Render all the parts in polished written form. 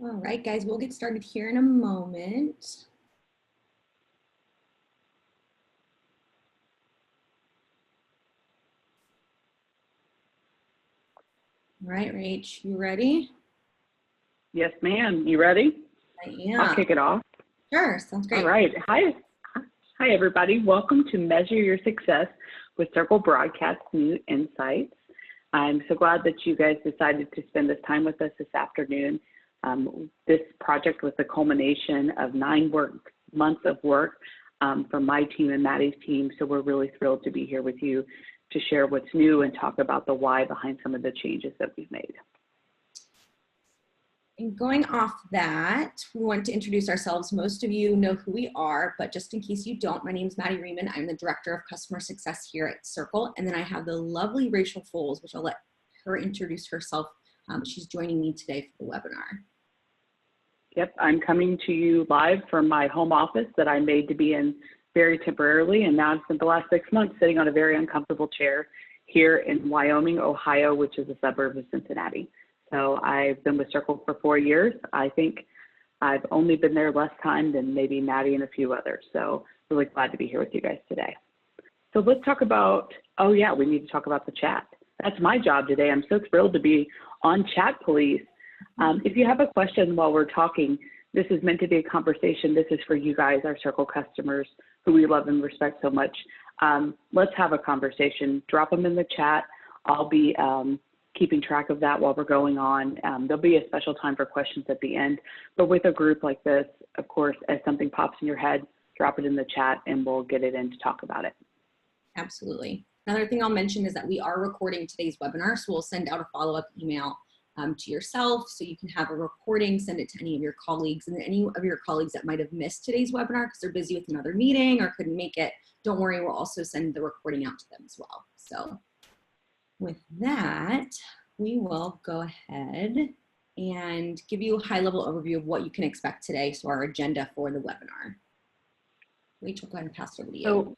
All right, guys, we'll get started here in a moment. All right, Rach, you ready? Yes, ma'am. You ready? I am. I'll kick it off. Sure, sounds great. All right. Hi, everybody. Welcome to Measure Your Success with Cerkl Broadcast New Insights. I'm so glad that you guys decided to spend this time with us this afternoon. This project was the culmination of 9 months of work from my team and Maddie's team, so we're really thrilled to be here with you to share what's new and talk about the why behind some of the changes that we've made. And going off that, we want to introduce ourselves. Most of you know who we are, but just in case you don't, my name is Maddie Riemann. I'm the Director of Customer Success here at Cerkl. And then I have the lovely Rachel Foles, which I'll let her introduce herself. She's joining me today for the webinar. Yep, I'm coming to you live from my home office that I made to be in very temporarily, and now I've spent the last 6 months sitting on a very uncomfortable chair here in Wyoming, Ohio, which is a suburb of Cincinnati. So I've been with Cerkl for 4 years. I think I've only been there less time than maybe Maddie and a few others. So really glad to be here with you guys today. So let's talk about, oh yeah, we need to talk about the chat. That's my job today. I'm so thrilled to be on Chat Police. If you have a question while we're talking, this is meant to be a conversation. This is for you guys, our Cerkl customers, who we love and respect so much. Let's have a conversation. Drop them in the chat. I'll be keeping track of that while we're going on. There'll be a special time for questions at the end. But with a group like this, of course, as something pops in your head, drop it in the chat and we'll get it in to talk about it. Absolutely. Another thing I'll mention is that we are recording today's webinar, so we'll send out a follow-up email to yourself so you can have a recording, send it to any of your colleagues, and any of your colleagues that might have missed today's webinar because they're busy with another meeting or couldn't make it, don't worry, we'll also send the recording out to them as well. So with that, we will go ahead and give you a high-level overview of what you can expect today, so our agenda for the webinar. Rachel, go ahead and pass it over to you.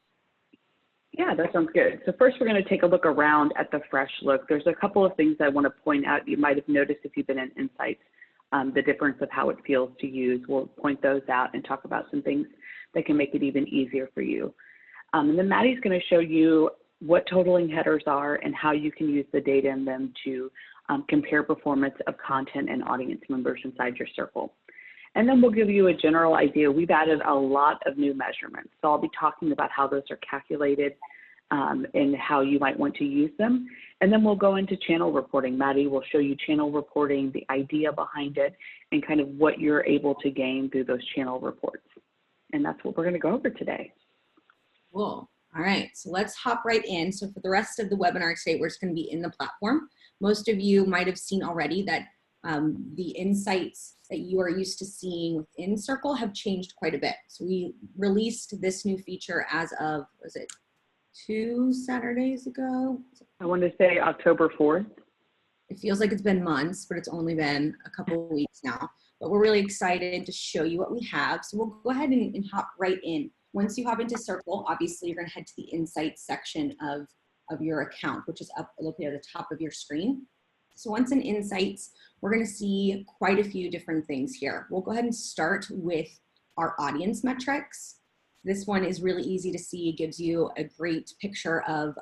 Yeah, that sounds good. So first we're going to take a look around at the fresh look. There's a couple of things I want to point out. You might have noticed if you've been in Insights, the difference of how it feels to use. We'll point those out and talk about some things that can make it even easier for you. And then Maddie's going to show you what totaling headers are and how you can use the data in them to compare performance of content and audience members inside your Cerkl. And then we'll give you a general idea. We've added a lot of new measurements. So I'll be talking about how those are calculated and how you might want to use them. And then we'll go into channel reporting. Maddie will show you channel reporting, the idea behind it, and kind of what you're able to gain through those channel reports. And that's what we're going to go over today. Cool. All right, so let's hop right in. So for the rest of the webinar today, we're just going to be in the platform. Most of you might have seen already that the insights that you are used to seeing within Cerkl have changed quite a bit. So we released this new feature as of, was it 2 Saturdays ago? I want to say October 4th. It feels like it's been months, but it's only been a couple of weeks now. But we're really excited to show you what we have. So we'll go ahead and hop right in. Once you hop into Cerkl, obviously you're going to head to the Insights section of your account, which is up located at the top of your screen. So once in Insights, we're going to see quite a few different things here. We'll go ahead and start with our audience metrics. This one is really easy to see. It gives you a great picture of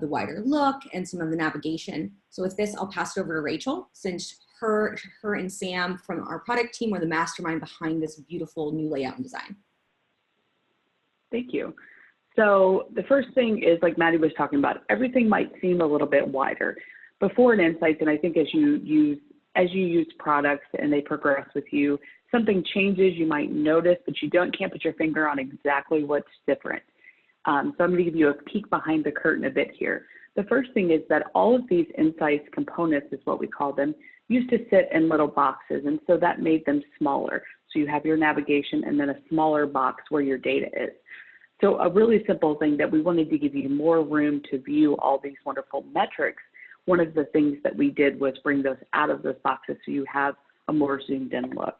the wider look and some of the navigation. So with this, I'll pass it over to Rachel, since her and Sam from our product team were the mastermind behind this beautiful new layout and design. Thank you. So the first thing is, like Maddie was talking about, everything might seem a little bit wider. Before in Insights, and I think as you use products and they progress with you, something changes, you might notice, but you can't put your finger on exactly what's different. So I'm going to give you a peek behind the curtain a bit here. The first thing is that all of these Insights components, is what we call them, used to sit in little boxes, and so that made them smaller. So you have your navigation and then a smaller box where your data is. So a really simple thing that we wanted to give you more room to view all these wonderful metrics. One of the things that we did was bring those out of those boxes so you have a more zoomed in look.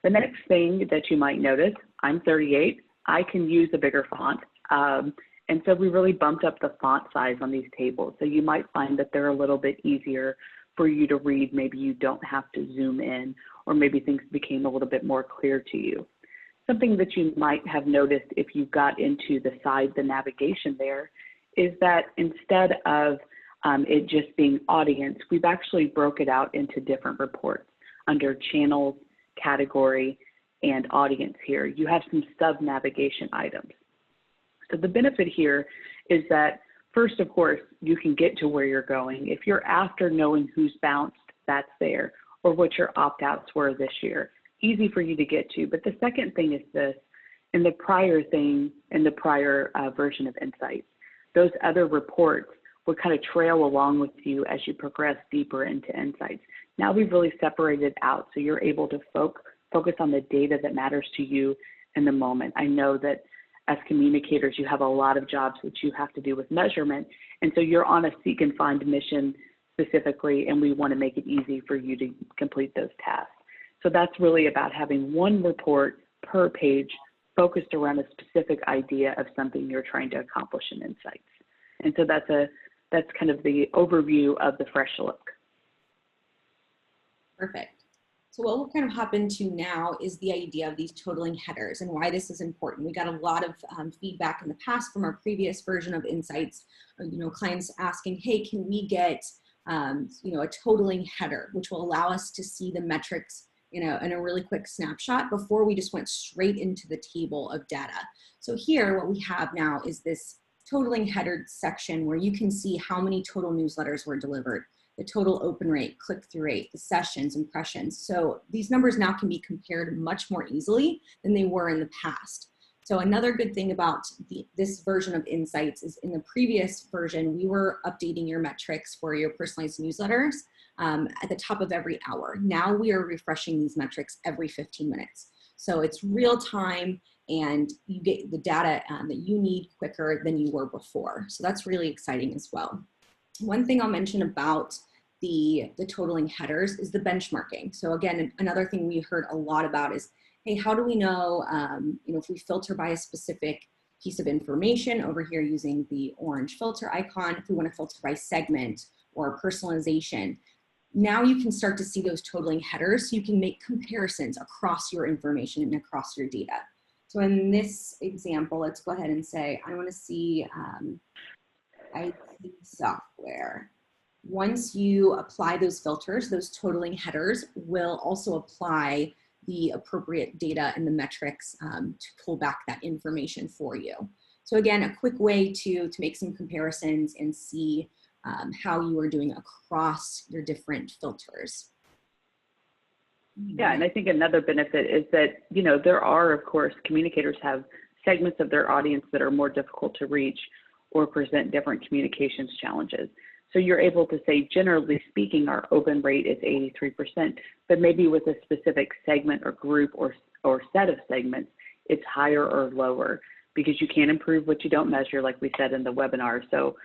The next thing that you might notice, I'm 38, I can use a bigger font. And so we really bumped up the font size on these tables. So you might find that they're a little bit easier for you to read. Maybe you don't have to zoom in, or maybe things became a little bit more clear to you. Something that you might have noticed if you got into the navigation there is that instead of it just being audience, we've actually broke it out into different reports under channels, category, and audience here. You have some sub-navigation items. So the benefit here is that first, of course, you can get to where you're going. If you're after knowing who's bounced, that's there, or what your opt-outs were this year. Easy for you to get to. But the second thing is this, in the prior version of Insights, those other reports would kind of trail along with you as you progress deeper into Insights. Now we've really separated out, so you're able to focus on the data that matters to you in the moment. I know that as communicators, you have a lot of jobs that you have to do with measurement, and so you're on a seek and find mission specifically, and we want to make it easy for you to complete those tasks. So that's really about having one report per page focused around a specific idea of something you're trying to accomplish in Insights. And so that's kind of the overview of the fresh look. Perfect. So what we'll kind of hop into now is the idea of these totaling headers and why this is important. We got a lot of feedback in the past from our previous version of Insights, clients asking, hey, can we get a totaling header, which will allow us to see the metrics in a really quick snapshot before we just went straight into the table of data. So here, what we have now is this totaling header section where you can see how many total newsletters were delivered, the total open rate, click-through rate, the sessions, impressions. So these numbers now can be compared much more easily than they were in the past. So another good thing about this version of Insights is in the previous version, we were updating your metrics for your personalized newsletters at the top of every hour. Now we are refreshing these metrics every 15 minutes. So it's real time and you get the data that you need quicker than you were before. So that's really exciting as well. One thing I'll mention about the totaling headers is the benchmarking. So again, another thing we heard a lot about is, hey, how do we know, if we filter by a specific piece of information over here using the orange filter icon, if we want to filter by segment or personalization, now you can start to see those totaling headers so you can make comparisons across your information and across your data. So in this example, let's go ahead and say, I want to see IT software. Once you apply those filters, those totaling headers will also apply the appropriate data and the metrics to pull back that information for you. So again, a quick way to make some comparisons and see how you are doing across your different filters. Yeah, and I think another benefit is that, there are, of course, communicators have segments of their audience that are more difficult to reach or present different communications challenges. So you're able to say, generally speaking, our open rate is 83%, but maybe with a specific segment or group or set of segments, it's higher or lower because you can't improve what you don't measure, like we said in the webinar. So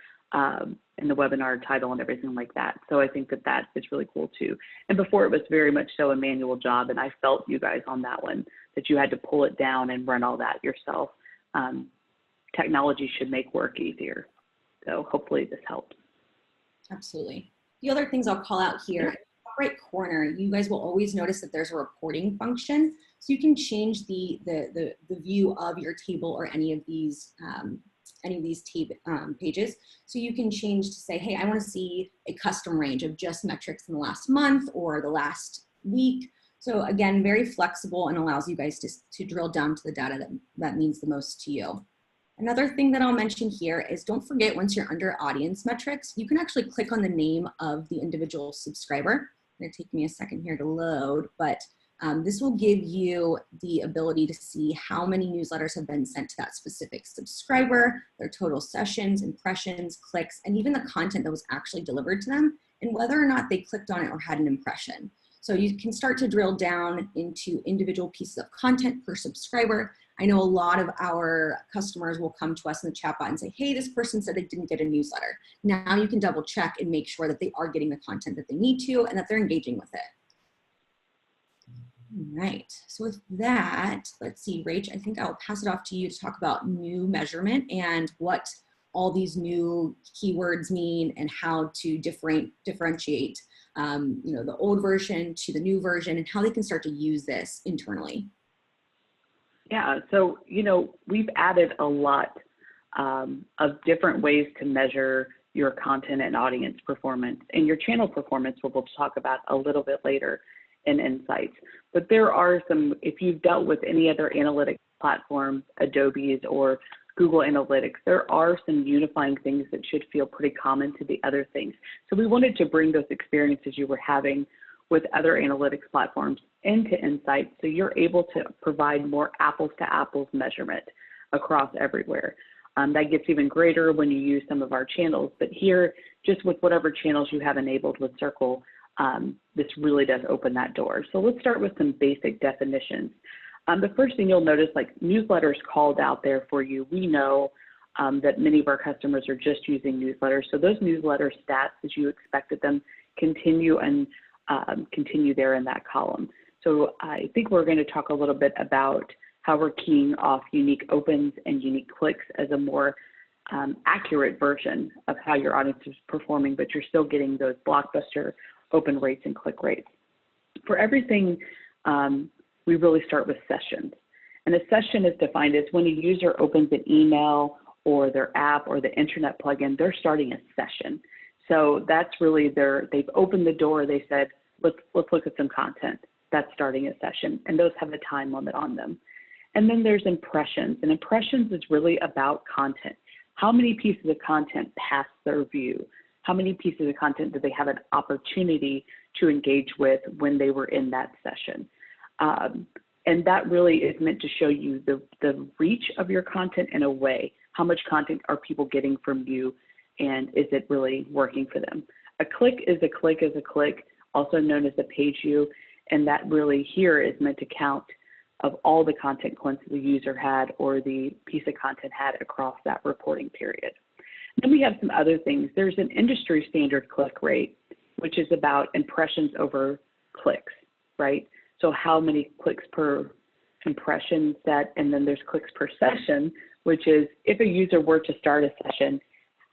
in the webinar title and everything like that. So I think that is really cool too. And before it was very much so a manual job, and I felt you guys on that one, that you had to pull it down and run all that yourself. Technology should make work easier. So hopefully this helps. Absolutely. The other things I'll call out here, in the top right corner, you guys will always notice that there's a reporting function. So you can change the view of your table or any of these pages. So you can change to say, hey, I want to see a custom range of just metrics in the last month or the last week. So again, very flexible and allows you guys to drill down to the data that means the most to you. Another thing that I'll mention here is don't forget, once you're under audience metrics, you can actually click on the name of the individual subscriber. It's going to take me a second here to load, but this will give you the ability to see how many newsletters have been sent to that specific subscriber, their total sessions, impressions, clicks, and even the content that was actually delivered to them, and whether or not they clicked on it or had an impression. So you can start to drill down into individual pieces of content per subscriber. I know a lot of our customers will come to us in the chat bot and say, hey, this person said they didn't get a newsletter. Now you can double check and make sure that they are getting the content that they need to and that they're engaging with it. All right, so with that, let's see, Rach, I think I'll pass it off to you to talk about new measurement and what all these new keywords mean and how to differentiate the old version to the new version, and how they can start to use this internally. Yeah, so, we've added a lot of different ways to measure your content and audience performance and your channel performance, what we'll talk about a little bit later in Insights. But there are some, if you've dealt with any other analytics platforms, Adobe's or Google Analytics, there are some unifying things that should feel pretty common to the other things. So we wanted to bring those experiences you were having with other analytics platforms into Insights so you're able to provide more apples to apples measurement across everywhere. That gets even greater when you use some of our channels, but here, just with whatever channels you have enabled with Cerkl, this really does open that door. So let's start with some basic definitions. The first thing you'll notice, like newsletters called out there for you. We know that many of our customers are just using newsletters. So those newsletter stats, as you expected them, continue and continue there in that column. So I think we're going to talk a little bit about how we're keying off unique opens and unique clicks as a more accurate version of how your audience is performing, but you're still getting those blockbuster open rates and click rates. For everything, we really start with sessions. And a session is defined as when a user opens an email or their app or the internet plugin, they're starting a session. So that's really they've opened the door, they said, let's look at some content. That's starting a session, and those have a time limit on them. And then there's impressions, and impressions is really about content. How many pieces of content pass their view? How many pieces of content do they have an opportunity to engage with when they were in that session? And that really is meant to show you the reach of your content in a way. How much content are people getting from you, and is it really working for them? A click is a click is a click, also known as a page view, and that really here is meant to count of all the content clicks the user had or the piece of content had across that reporting period. Then we have some other things. There's an industry standard click rate, which is about impressions over clicks, right? So how many clicks per impression set, and then there's clicks per session, which is if a user were to start a session,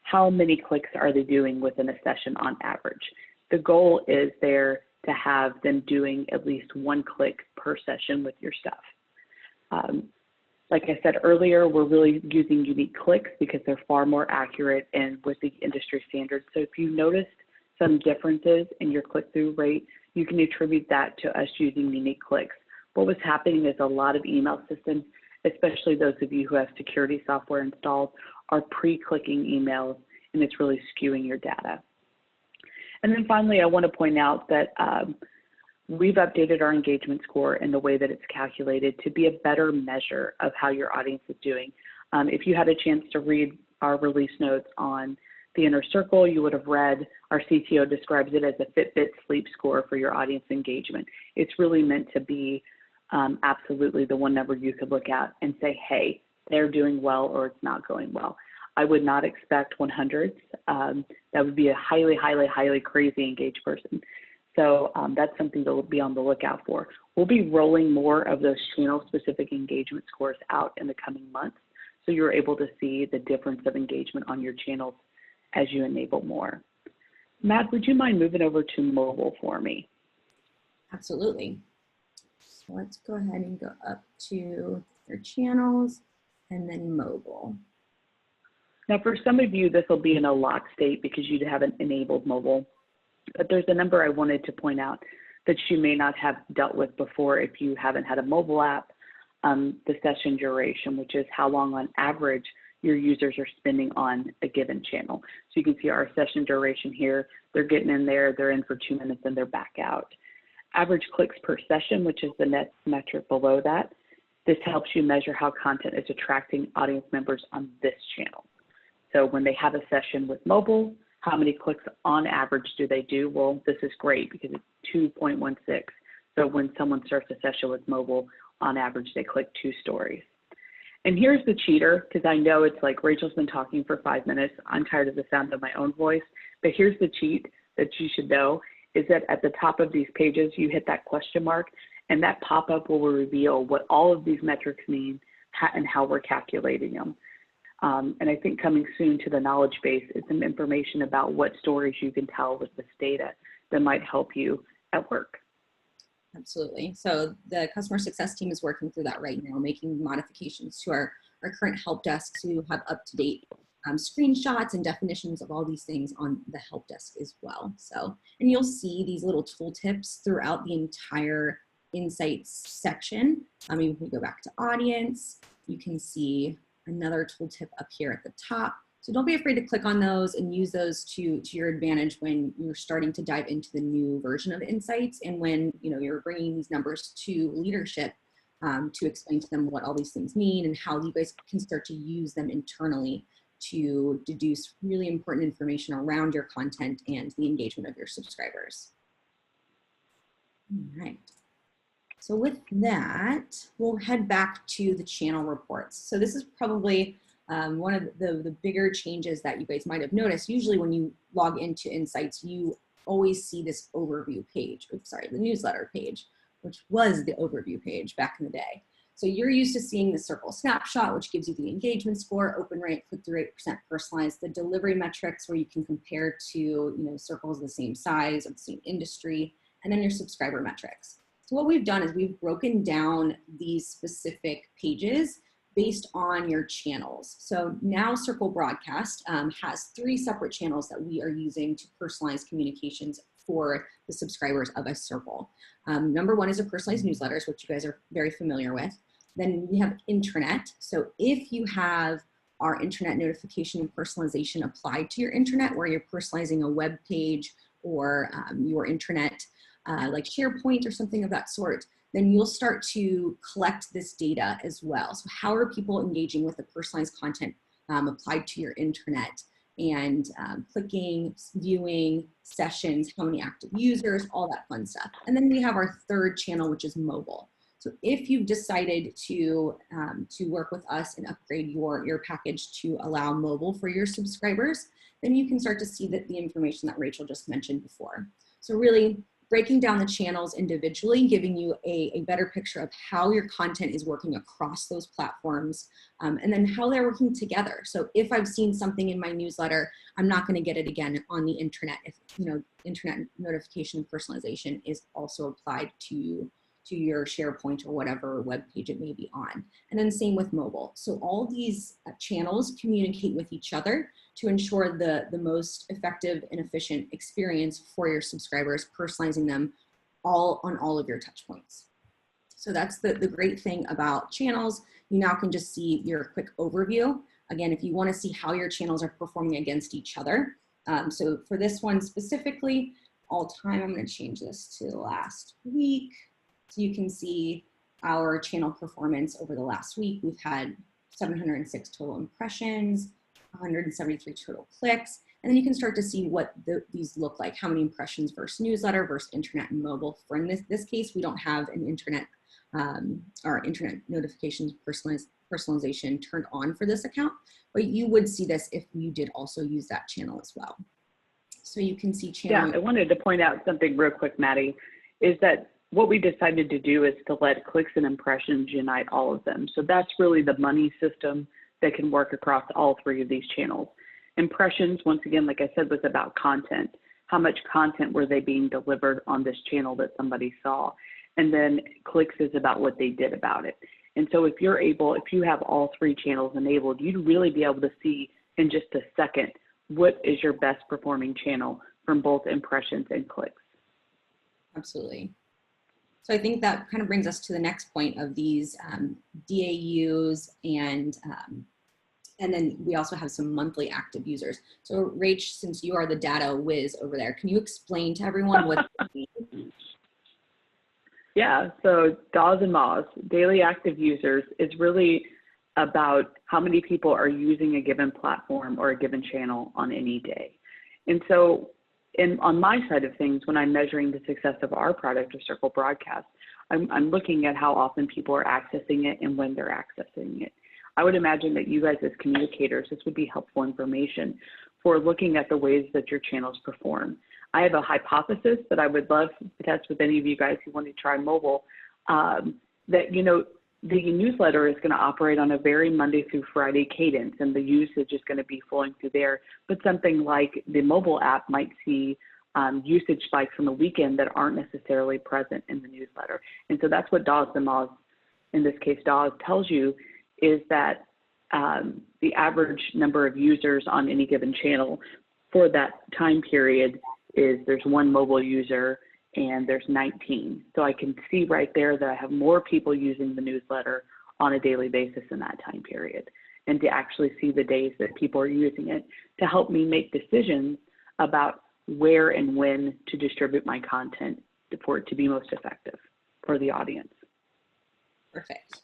how many clicks are they doing within a session on average? The goal is there to have them doing at least one click per session with your stuff. Like I said earlier, we're really using unique clicks because they're far more accurate and with the industry standards. So if you noticed some differences in your click-through rate, you can attribute that to us using unique clicks. What was happening is a lot of email systems, especially those of you who have security software installed, are pre-clicking emails, and it's really skewing your data. And then finally, I want to point out that we've updated our engagement score in the way that it's calculated to be a better measure of how your audience is doing. If you had a chance to read our release notes on the Inner Cerkl, you would have read our CTO describes it as a Fitbit sleep score for your audience engagement. It's really meant to be absolutely the one number you could look at and say, hey, they're doing well or it's not going well. I would not expect 100s. That would be a highly, highly, highly crazy engaged person. So that's something to be on the lookout for. We'll be rolling more of those channel-specific engagement scores out in the coming months, so you're able to see the difference of engagement on your channels as you enable more. Matt, would you mind moving over to mobile for me? Absolutely. So let's go ahead and go up to your channels and then mobile. Now, for some of you, this will be in a locked state because you haven't enabled mobile, but there's a number I wanted to point out that you may not have dealt with before if you haven't had a mobile app, the session duration, which is how long on average your users are spending on a given channel. So you can see our session duration here. They're getting in there, they're in for 2 minutes, and they're back out. Average clicks per session, which is the next metric below that. This helps you measure how content is attracting audience members on this channel. So when they have a session with mobile, how many clicks on average do they do? Well, this is great because it's 2.16. So when someone starts a session with mobile, on average, they click 2 stories. And here's the cheater, because I know it's like Rachel's been talking for 5 minutes. I'm tired of the sound of my own voice. But here's the cheat that you should know is that at the top of these pages, you hit that question mark, and that pop-up will reveal what all of these metrics mean and how we're calculating them. And I think coming soon to the knowledge base is some information about what stories you can tell with this data that might help you at work. Absolutely. So the customer success team is working through that right now, making modifications to our current help desk to have up-to-date screenshots and definitions of all these things on the help desk as well. So, and you'll see these little tooltips throughout the entire Insights section. If we go back to audience, you can see another tooltip up here at the top. So don't be afraid to click on those and use those to your advantage when you're starting to dive into the new version of Insights, and when you're bringing these numbers to leadership to explain to them what all these things mean and how you guys can start to use them internally to deduce really important information around your content and the engagement of your subscribers. All right. So with that, we'll head back to the channel reports. So this is probably one of the bigger changes that you guys might have noticed. Usually when you log into Insights, you always see this overview page, the newsletter page, which was the overview page back in the day. So you're used to seeing the Cerkl snapshot, which gives you the engagement score, open rate, click-through rate, % personalized, the delivery metrics where you can compare to, Cerkl is the same size or the same industry, and then your subscriber metrics. So what we've done is we've broken down these specific pages based on your channels. So now Cerkl Broadcast has 3 separate channels that we are using to personalize communications for the subscribers of a Cerkl. Number 1 is a personalized newsletters, which you guys are very familiar with. Then we have intranet. So if you have our internet notification and personalization applied to your intranet, where you're personalizing a web page or your intranet, like SharePoint or something of that sort, then you'll start to collect this data as well. So how are people engaging with the personalized content applied to your intranet, and clicking, viewing, sessions, how many active users, all that fun stuff. And then we have our 3rd channel, which is mobile. So if you've decided to work with us and upgrade your package to allow mobile for your subscribers, then you can start to see the information that Rachel just mentioned before. So really breaking down the channels individually, giving you a better picture of how your content is working across those platforms, and then how they're working together. So if I've seen something in my newsletter, I'm not going to get it again on the internet if internet notification and personalization is also applied to your SharePoint or whatever web page it may be on. And then same with mobile. So all these channels communicate with each other to ensure the most effective and efficient experience for your subscribers, personalizing them on all of your touch points. So that's the great thing about channels. You now can just see your quick overview. Again, if you want to see how your channels are performing against each other. So for this one specifically, all time, I'm going to change this to last week. So you can see our channel performance over the last week. We've had 706 total impressions, 173 total clicks, and then you can start to see what these look like, how many impressions versus newsletter versus internet and mobile. For in this case, we don't have an internet or internet notifications personalization turned on for this account, but you would see this if you did also use that channel as well. So you can see channel. Yeah, I wanted to point out something real quick, Maddie, is that what we decided to do is to let clicks and impressions unite all of them. So that's really the money system that can work across all 3 of these channels. Impressions, once again, like I said, was about content. How much content were they being delivered on this channel that somebody saw? And then clicks is about what they did about it. And so if you have all 3 channels enabled, you'd really be able to see in just a second what is your best performing channel from both impressions and clicks. Absolutely. So I think that kind of brings us to the next point of these DAUs, and then we also have some monthly active users. So Rach, since you are the data whiz over there, can you explain to everyone what they mean? Yeah, so DAUs and MAUs, daily active users, is really about how many people are using a given platform or a given channel on any day. And so on my side of things, when I'm measuring the success of our product of Cerkl Broadcast, I'm looking at how often people are accessing it and when they're accessing it. I would imagine that you guys as communicators, this would be helpful information for looking at the ways that your channels perform. I have a hypothesis that I would love to test with any of you guys who want to try mobile, that, the newsletter is going to operate on a very Monday through Friday cadence, and the usage is going to be flowing through there. But something like the mobile app might see usage spikes on the weekend that aren't necessarily present in the newsletter. And so that's what DAWs and MAWs, in this case DAWs, tells you, is that the average number of users on any given channel for that time period is there's one mobile user and there's 19. So I can see right there that I have more people using the newsletter on a daily basis in that time period, and to actually see the days that people are using it to help me make decisions about where and when to distribute my content for it to be most effective for the audience. Perfect.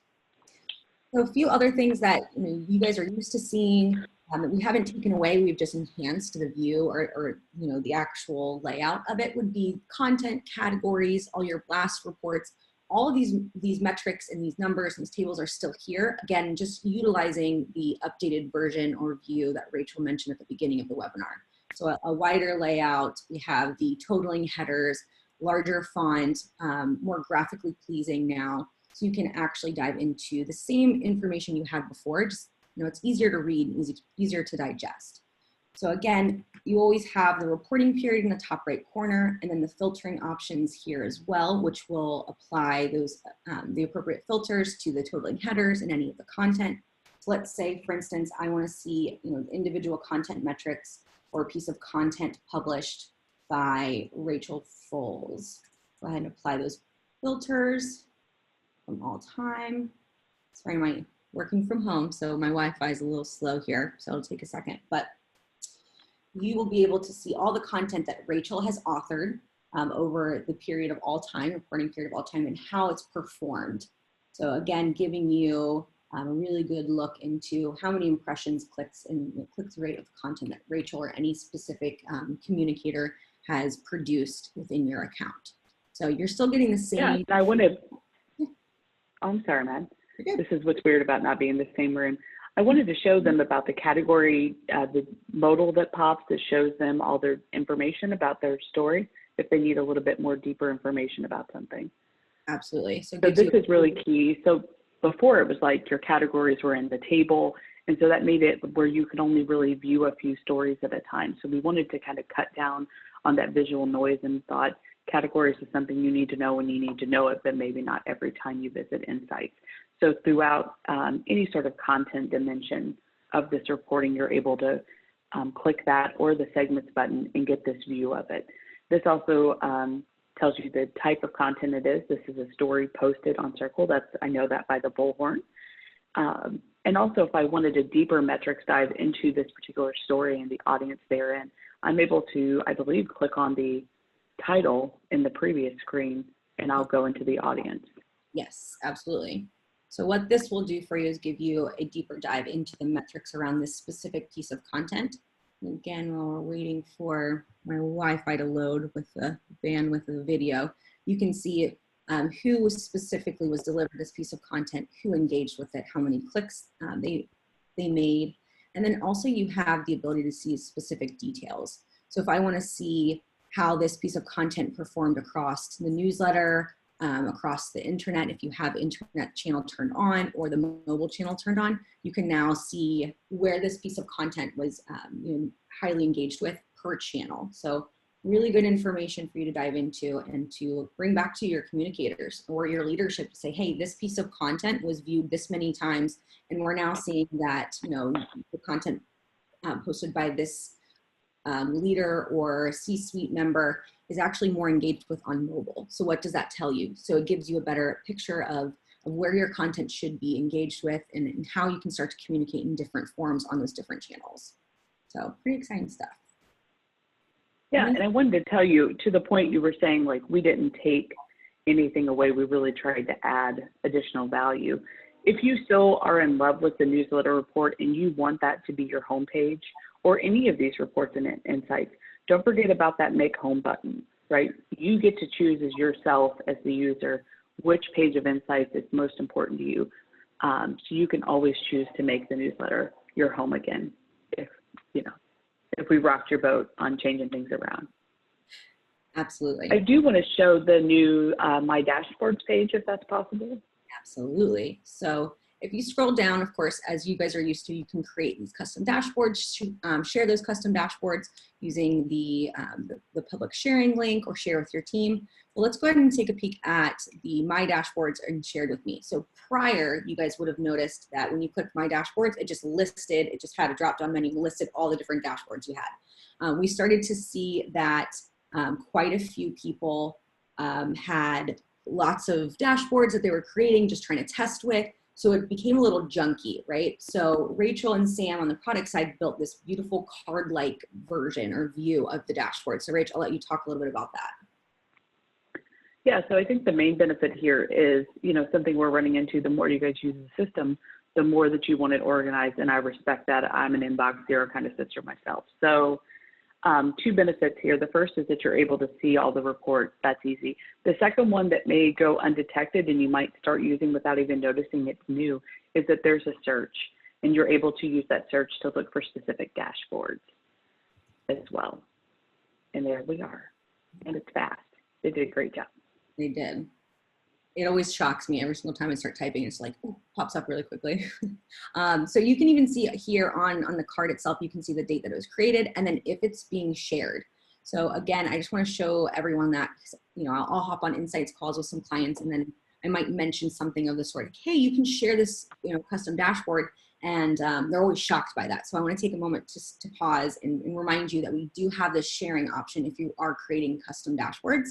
So a few other things that you guys are used to seeing that we haven't taken away, we've just enhanced the view or the actual layout of it would be content categories, all your blast reports. All of these metrics and these numbers and these tables are still here. Again, just utilizing the updated version or view that Rachel mentioned at the beginning of the webinar. So a wider layout, we have the totaling headers, larger font, more graphically pleasing now. So you can actually dive into the same information you had before, just it's easier to read, easier to digest. So again, you always have the reporting period in the top right corner, and then the filtering options here as well, which will apply those the appropriate filters to the totaling headers and any of the content. So let's say, for instance, I want to see individual content metrics or a piece of content published by Rachel Foles. Go ahead and apply those filters from all time. Sorry, I'm working from home, so my Wi-Fi is a little slow here, so it'll take a second. But you will be able to see all the content that Rachel has authored over the period of all time, reporting period of all time, and how it's performed. So again, giving you a really good look into how many impressions, clicks, and the click-through rate of content that Rachel or any specific communicator has produced within your account. So you're still getting the same. Yeah, I want to, oh, I'm sorry, man. This is what's weird about not being in the same room. I wanted to show them about the category, the modal that pops that shows them all their information about their story if they need a little bit more deeper information about something. Absolutely. So this is really key. So before it was like your categories were in the table, and so that made it where you could only really view a few stories at a time. So we wanted to kind of cut down on that visual noise and thought categories is something you need to know when you need to know it, but maybe not every time you visit Insights. So throughout any sort of content dimension of this reporting, you're able to click that or the segments button and get this view of it. This also tells you the type of content it is. This is a story posted on Cerkl. I know that by the bullhorn. And also if I wanted a deeper metrics dive into this particular story and the audience therein, I'm able to, I believe, click on the title in the previous screen and I'll go into the audience. Yes, absolutely. So what this will do for you is give you a deeper dive into the metrics around this specific piece of content. And again, while we're waiting for my Wi-Fi to load with the bandwidth of the video, you can see who specifically was delivered this piece of content, who engaged with it, how many clicks they made. And then also you have the ability to see specific details. So if I want to see how this piece of content performed across the newsletter, across the internet, if you have internet channel turned on or the mobile channel turned on, you can now see where this piece of content was highly engaged with per channel. So really good information for you to dive into and to bring back to your communicators or your leadership to say, hey, this piece of content was viewed this many times, and we're now seeing that the content posted by this leader or C-suite member is actually more engaged with on mobile. So what does that tell you? So it gives you a better picture of where your content should be engaged with and how you can start to communicate in different forms on those different channels. So pretty exciting stuff. Yeah, and I wanted to tell you, to the point you were saying, like, we didn't take anything away. We really tried to add additional value. If you still are in love with the newsletter report and you want that to be your homepage or any of these reports and insights, don't forget about that Make Home button, right? You get to choose as yourself, as the user, which page of insights is most important to you. So you can always choose to make the newsletter your home again if we rocked your boat on changing things around. Absolutely. I do want to show the new My Dashboards page, if that's possible. Absolutely. So If you scroll down, of course, as you guys are used to, you can create these custom dashboards, share those custom dashboards using the public sharing link or share with your team. Well, let's go ahead and take a peek at the My Dashboards and shared with me. So prior, you guys would have noticed that when you clicked My Dashboards, it just had a drop-down menu, listed all the different dashboards you had. We started to see that quite a few people had lots of dashboards that they were creating, just trying to test with. So it became a little junky, right? So Rachel and Sam on the product side built this beautiful card-like version or view of the dashboard. So Rachel, I'll let you talk a little bit about that. Yeah, so I think the main benefit here is, something we're running into, the more you guys use the system, the more that you want it organized, and I respect that. I'm an inbox zero kind of sister myself. So two benefits here. The first is that you're able to see all the reports. That's easy. The second one that may go undetected and you might start using without even noticing it's new is that there's a search, and you're able to use that search to look for specific dashboards as well. And there we are. And it's fast. They did a great job. They did. It always shocks me every single time I start typing. It's like, oh, pops up really quickly. So you can even see here on the card itself, you can see the date that it was created and then if it's being shared. So again, I just want to show everyone that, I'll hop on insights calls with some clients and then I might mention something of the sort, like, hey, you can share this, custom dashboard. And they're always shocked by that. So I want to take a moment just to pause and remind you that we do have this sharing option if you are creating custom dashboards.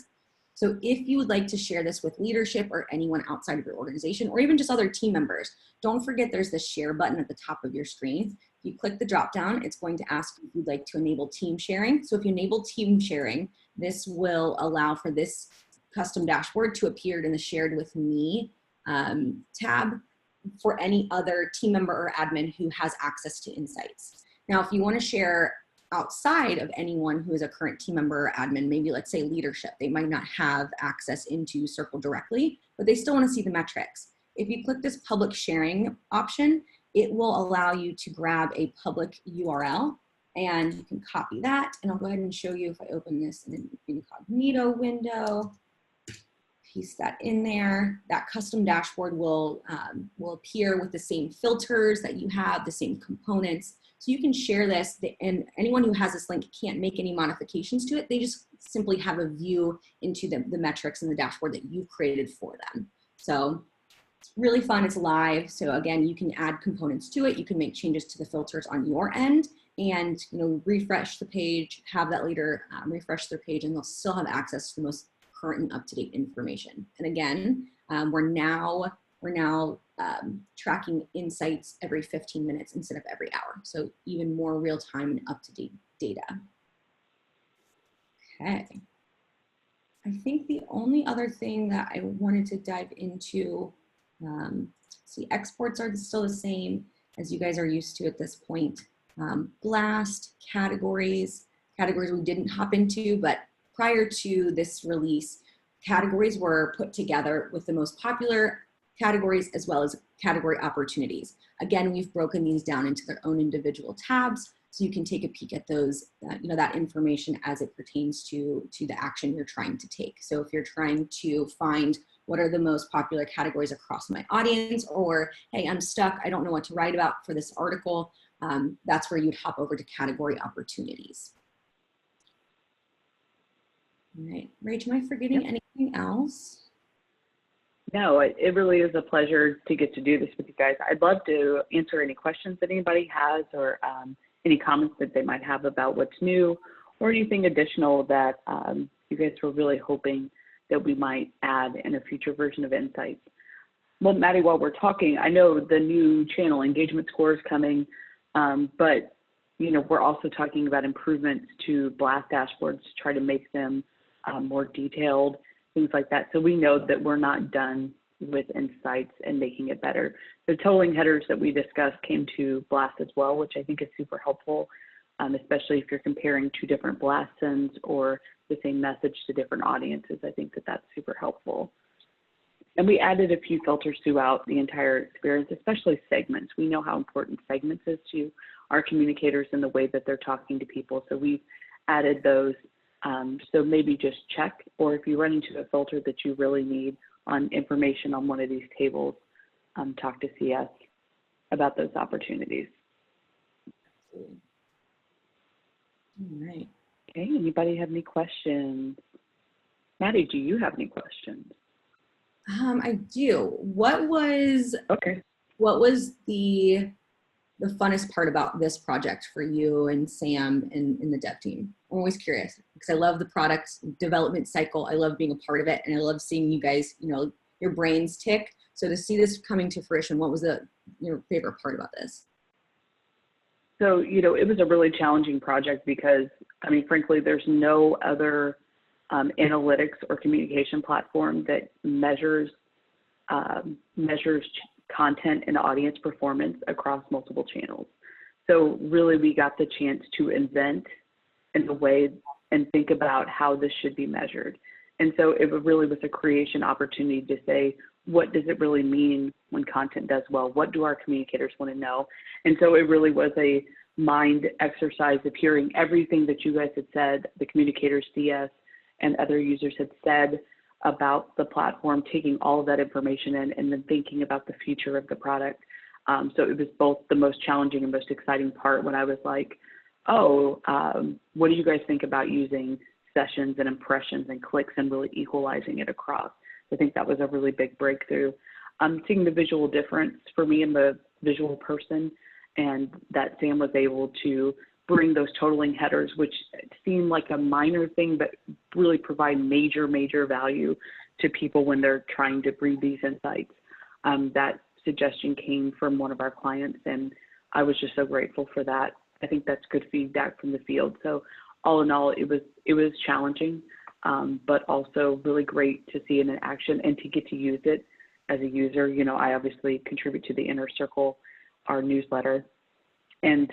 So if you would like to share this with leadership or anyone outside of your organization or even just other team members, don't forget there's this share button at the top of your screen. If you click the drop down, it's going to ask if you'd like to enable team sharing. So if you enable team sharing, this will allow for this custom dashboard to appear in the shared with me tab for any other team member or admin who has access to insights. Now, if you want to share outside of anyone who is a current team member or admin, maybe let's say leadership, they might not have access into Cerkl directly, but they still want to see the metrics. If you click this public sharing option, it will allow you to grab a public URL and you can copy that. And I'll go ahead and show you if I open this in an incognito window, paste that in there. That custom dashboard will appear with the same filters that you have, the same components. So you can share this, and anyone who has this link can't make any modifications to it. They just simply have a view into the metrics and the dashboard that you've created for them. So it's really fun, it's live. So again, you can add components to it. You can make changes to the filters on your end and refresh the page, have that leader refresh their page, and they'll still have access to the most current and up-to-date information. And again, we're now tracking insights every 15 minutes instead of every hour. So even more real-time and up-to-date data. Okay. I think the only other thing that I wanted to dive into, see, exports are still the same as you guys are used to at this point. Blast, categories we didn't hop into, but prior to this release, categories were put together with the most popular categories as well as category opportunities. Again, we've broken these down into their own individual tabs, so you can take a peek at those, that information as it pertains to the action you're trying to take. So if you're trying to find what are the most popular categories across my audience, or hey, I'm stuck, I don't know what to write about for this article, that's where you'd hop over to category opportunities. All right, Rach, am I forgetting anything else? No, it really is a pleasure to get to do this with you guys. I'd love to answer any questions that anybody has or any comments that they might have about what's new or anything additional that you guys were really hoping that we might add in a future version of Insights. Well, Maddie, while we're talking, I know the new channel engagement score is coming, but we're also talking about improvements to Blast dashboards to try to make them more detailed, things like that. So we know that we're not done with Insights and making it better. The tolling headers that we discussed came to Blast as well, which I think is super helpful, especially if you're comparing two different Blast sends or the same message to different audiences. I think that that's super helpful. And we added a few filters throughout the entire experience, especially segments. We know how important segments is to our communicators and the way that they're talking to people. So we've added those. So maybe just check, or if you run into a filter that you really need on information on one of these tables, talk to CS about those opportunities. Absolutely. All right. Okay, anybody have any questions? Maddie, do you have any questions? I do. What was the funnest part about this project for you and Sam and the dev team? I'm always curious because I love the product development cycle. I love being a part of it, and I love seeing you guys, your brains tick. So to see this coming to fruition, what was your favorite part about this? So, it was a really challenging project because, frankly, there's no other analytics or communication platform that measures content and audience performance across multiple channels. So really we got the chance to invent in a way and think about how this should be measured. And so it really was a creation opportunity to say, what does it really mean when content does well? What do our communicators want to know? And so it really was a mind exercise of hearing everything that you guys had said, the communicators, CS, and other users had said about the platform, taking all of that information in and then thinking about the future of the product. So it was both the most challenging and most exciting part when I was like, what do you guys think about using sessions and impressions and clicks and really equalizing it across? I think that was a really big breakthrough. Seeing the visual difference for me and the visual person, and that Sam was able to bring those totaling headers, which seem like a minor thing, but really provide major, major value to people when they're trying to read these insights. That suggestion came from one of our clients, and I was just so grateful for that. I think that's good feedback from the field. So all in all, it was challenging, but also really great to see it in action and to get to use it as a user. I obviously contribute to the Inner Cerkl, our newsletter, and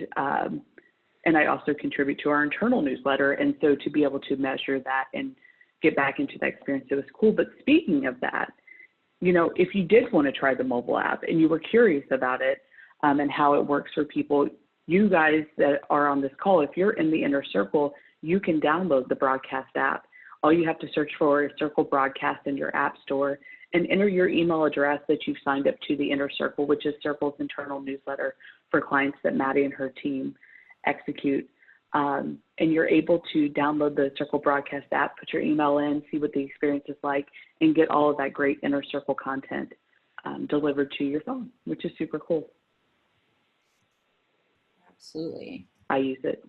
I also contribute to our internal newsletter. And so to be able to measure that and get back into that experience, it was cool. But speaking of that, if you did want to try the mobile app and you were curious about it and how it works for people, you guys that are on this call, if you're in the Inner Cerkl, you can download the broadcast app. All you have to search for is Cerkl Broadcast in your app store and enter your email address that you've signed up to the Inner Cerkl, which is Cerkl's internal newsletter for clients that Maddie and her team execute. And you're able to download the Cerkl Broadcast app, put your email in, see what the experience is like, and get all of that great Inner Cerkl content delivered to your phone, which is super cool. Absolutely. I use it.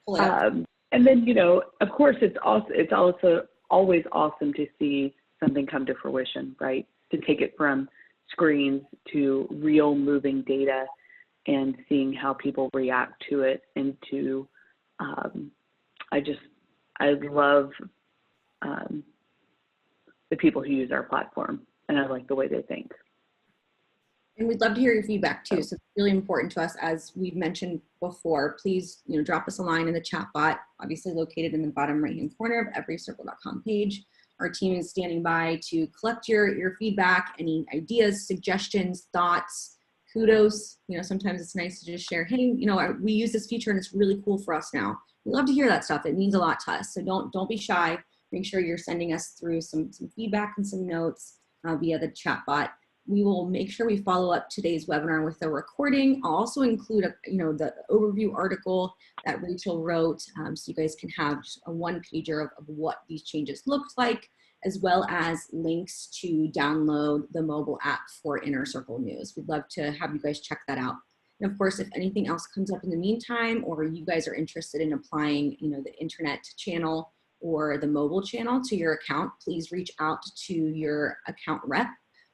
Pull it up. And then, of course, it's also always awesome to see something come to fruition, right? To take it from screens to real moving data and seeing how people react to it, and to, I love the people who use our platform, and I like the way they think. And we'd love to hear your feedback too. So it's really important to us, as we've mentioned before. Please, drop us a line in the chat bot, obviously located in the bottom right-hand corner of every Cerkl.com page. Our team is standing by to collect your feedback, any ideas, suggestions, thoughts, kudos. Sometimes it's nice to just share, hey, we use this feature and it's really cool for us now. We love to hear that stuff. It means a lot to us. So don't be shy. Make sure you're sending us through some feedback and some notes via the chat bot. We will make sure we follow up today's webinar with a recording. I'll also include the overview article that Rachel wrote, so you guys can have just a one-pager of what these changes looked like, as well as links to download the mobile app for Inner Cerkl News. We'd love to have you guys check that out. And of course, if anything else comes up in the meantime, or you guys are interested in applying the internet channel or the mobile channel to your account, please reach out to your account rep.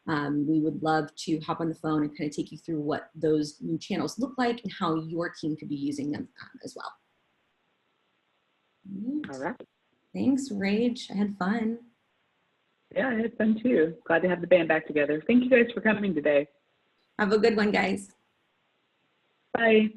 We would love to hop on the phone and kind of take you through what those new channels look like and how your team could be using them as well. All right. Thanks, Rach. I had fun. Yeah, I had fun too. Glad to have the band back together. Thank you guys for coming today. Have a good one, guys. Bye.